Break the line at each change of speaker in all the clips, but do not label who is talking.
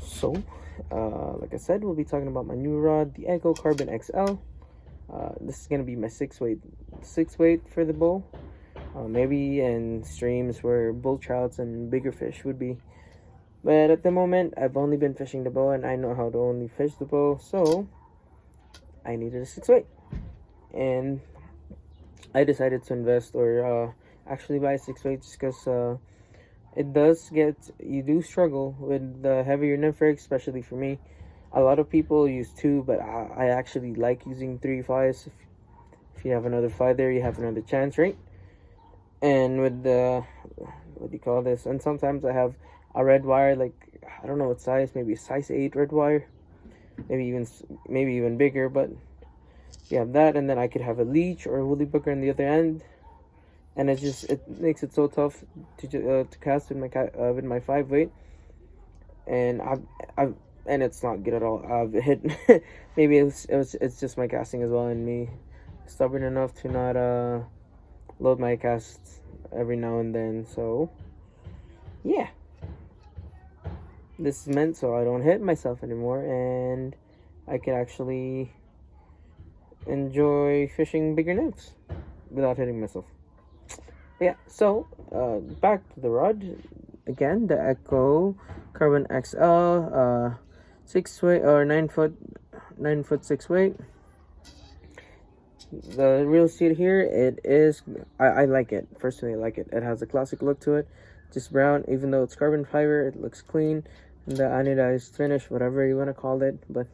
So, like I said, we'll be talking about my new rod, the Echo Carbon XL. This is gonna be my six weight for the bow. Maybe in streams where bull trouts and bigger fish would be. But at the moment, I've only been fishing the bow, and I know how to only fish the bow, so I needed a 6 weight, and I decided to invest or actually buy a 6 weight just because it does get, you do struggle with the heavier nymph rigs, especially for me. A lot of people use two, but I actually like using three flies. If you have another fly there, you have another chance, right? And with the, what do you call this? And sometimes I have a red wire, like I don't know what size, maybe a size 8 red wire, maybe even bigger. But you have that, and then I could have a leech or a woolly booger on the other end, and it makes it so tough to cast with my 5 weight. And I've and it's not good at all. I've hit maybe it's just my casting as well, and me stubborn enough to not load my casts every now and then. So yeah, this is meant so I don't hit myself anymore, and I can actually enjoy fishing bigger nymphs without hitting myself. Yeah, so back to the rod again, the Echo Carbon XL, 6 weight or 9 foot 6 weight. The real estate here, it is, I like it. Personally, I like it. It has a classic look to it, just brown. Even though it's carbon fiber, it looks clean. And the anodized finish, whatever you want to call it, but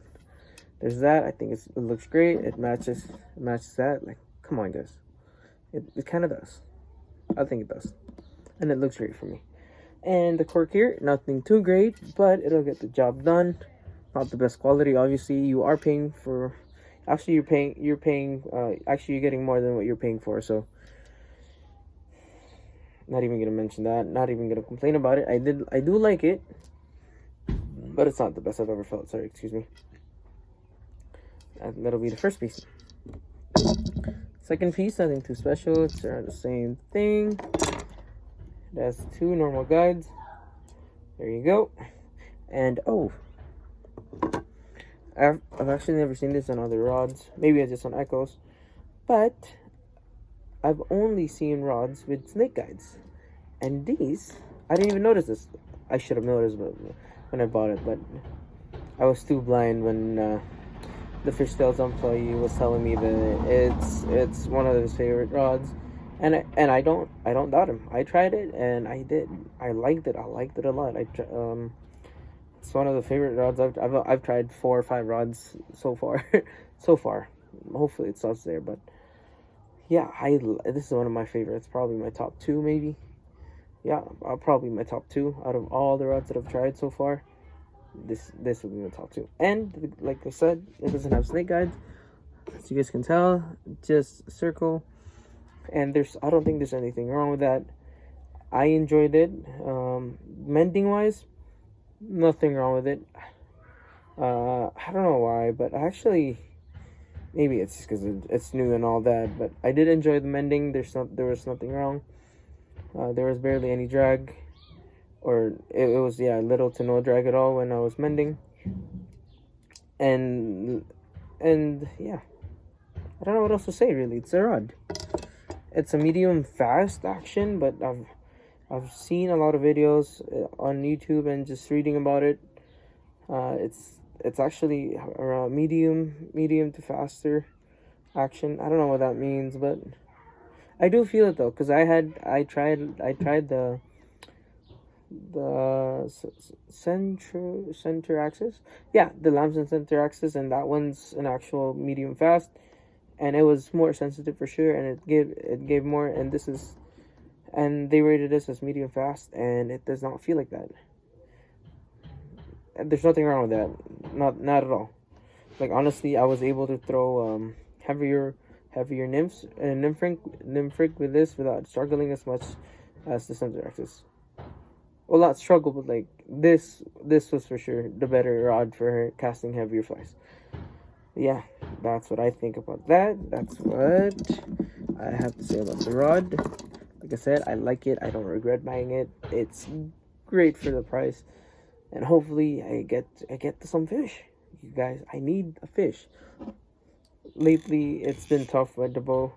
there's that. I think it looks great. It matches that. Like, come on, guys, it kind of does. I think it does, and it looks great for me. And the cork here, nothing too great, but it'll get the job done. Not the best quality, obviously. You are paying for. Actually, you're getting more than what you're paying for. So, not even gonna mention that. Not even gonna complain about it. I do like it, but it's not the best I've ever felt. Sorry, excuse me. That'll be the first piece. Second piece, nothing too special. It's around the same thing. It has 2 normal guides. There you go. And I've actually never seen this on other rods. Maybe it's just on Echoes, but I've only seen rods with snake guides, and these I didn't even notice this. I should have noticed when I bought it, but I was too blind when the fish sales employee was telling me that it's one of his favorite rods, and I don't doubt him. I tried it, and I liked it. I liked it a lot. It's one of the favorite rods I've tried 4 or 5 rods so far. So far, hopefully it stops there. But yeah, this is one of my favorites. Probably my top 2, maybe. Yeah, probably my top 2 out of all the rods that I've tried so far. This would be my top 2. And like I said, it doesn't have snake guides, as you guys can tell. Just circle, and I don't think there's anything wrong with that. I enjoyed it. Mending wise, nothing wrong with it. I don't know why, but actually, maybe it's just because it's new and all that. But I did enjoy the mending. There was nothing wrong. There was barely any drag, or it was little to no drag at all when I was mending. And yeah, I don't know what else to say really. It's a rod. It's a medium fast action, but I've seen a lot of videos on YouTube and just reading about it. It's actually around medium to faster action. I don't know what that means, but I do feel it though, because I tried the center axis. Yeah, the Lamson center axis, and that one's an actual medium fast, and it was more sensitive for sure, and it gave more. And they rated this as medium fast, and it does not feel like that. And there's nothing wrong with that, not at all. Like, honestly, I was able to throw heavier nymphs and nymph rig with this without struggling as much as the center axis. Well, not struggle, but like this was for sure the better rod for casting heavier flies. Yeah, that's what I think about that. That's what I have to say about the rod. Like I said, I like it. I don't regret buying it. It's great for the price, and hopefully I get some fish. You guys, I need a fish. Lately, it's been tough with the bow.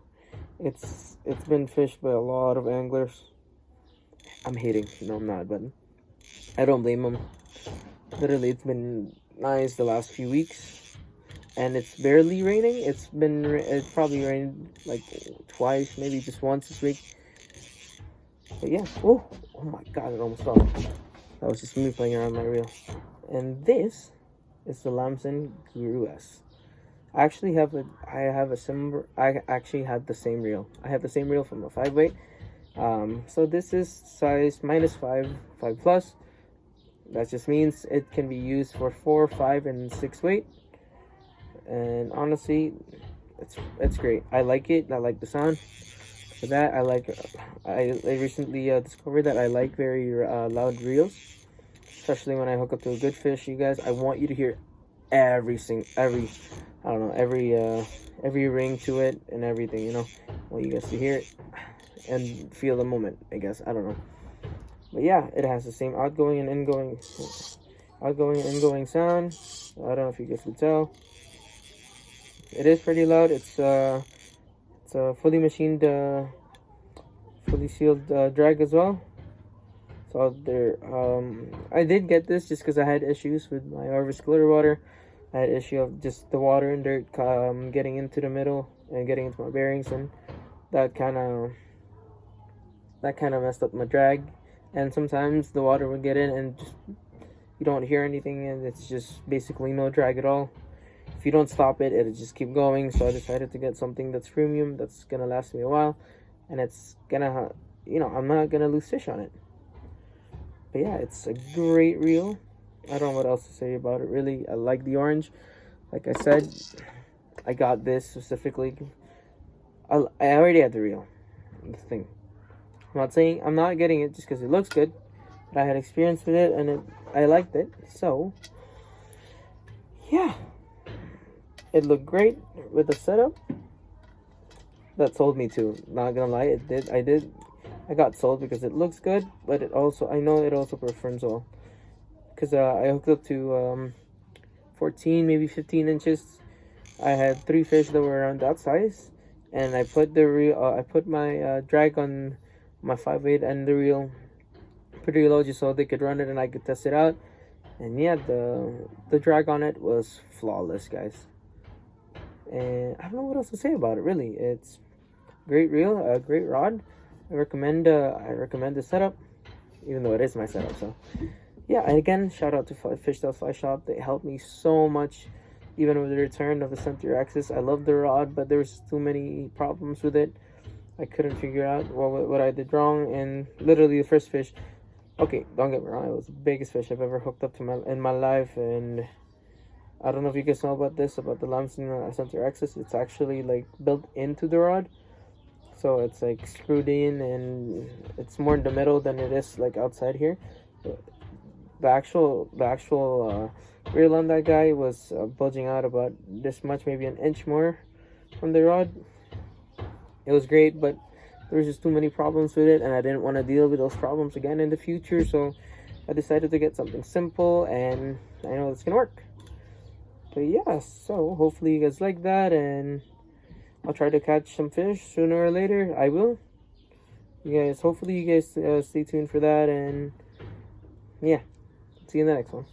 It's been fished by a lot of anglers. I'm hating. No, I'm not, but I don't blame them. Literally, it's been nice the last few weeks, and it's barely raining. It's probably rained like twice, maybe just once this week. But yeah, oh my god, it almost fell. That was just me playing around my reel. And this is the Lamson Guru S. I actually have a similar. I actually had the same reel. I have the same reel from a 5-weight. So this is size -5, 5+. That just means it can be used for 4, 5, and 6 weight. And honestly, it's great. I like it. I like the sound. For that, I recently discovered that I like very loud reels, especially when I hook up to a good fish. You guys, I want you to hear every ring to it and everything. You know, I want you guys to hear it and feel the moment. I guess I don't know. But yeah, it has the same outgoing and ingoing sound. I don't know if you guys can tell. It is pretty loud. It's a fully machined, fully sealed drag as well. So there, I did get this just because I had issues with my Harvest clear water. I had issue of just the water and dirt getting into the middle and getting into my bearings, and that kind of messed up my drag. And sometimes the water would get in and just you don't hear anything, and it's just basically no drag at all. If you don't stop it, it'll just keep going. So I decided to get something that's premium, that's gonna last me a while, and it's gonna, I'm not gonna lose fish on it. But yeah, it's a great reel. I don't know what else to say about it, really. I like the orange. Like I said, I got this specifically. I already had the reel. The thing. I'm not getting it just because it looks good. But I had experience with it, and I liked it. So, yeah. It looked great with the setup. That sold me too. Not gonna lie, it did. I got sold because it looks good, but I know it also performs well. Because I hooked up to 14, maybe 15 inches. I had 3 fish that were around that size, and I put I put my drag on my 5-weight and the reel pretty low just so they could run it and I could test it out. And yeah, the drag on it was flawless, guys. And I don't know what else to say about it, really. It's great reel, a great rod. I recommend the setup, even though it is my setup. So yeah, and again, shout out to Fishtail Fly Shop. They helped me so much, even with the return of the center axis. I love the rod, but there was too many problems with it. I couldn't figure out what I did wrong, and literally the first fish. Okay, don't get me wrong, it was the biggest fish I've ever hooked up to in my life, and I don't know if you guys know about the Lamson center axis. It's actually like built into the rod, so it's like screwed in, and it's more in the middle than it is like outside here. The actual reel on that guy was bulging out about this much, maybe an inch more from the rod. It was great, but there was just too many problems with it, and I didn't want to deal with those problems again in the future, so I decided to get something simple, and I know it's gonna work. But yeah, so hopefully you guys like that, and I'll try to catch some fish sooner or later. I will. Hopefully you guys stay tuned for that, and yeah, see you in the next one.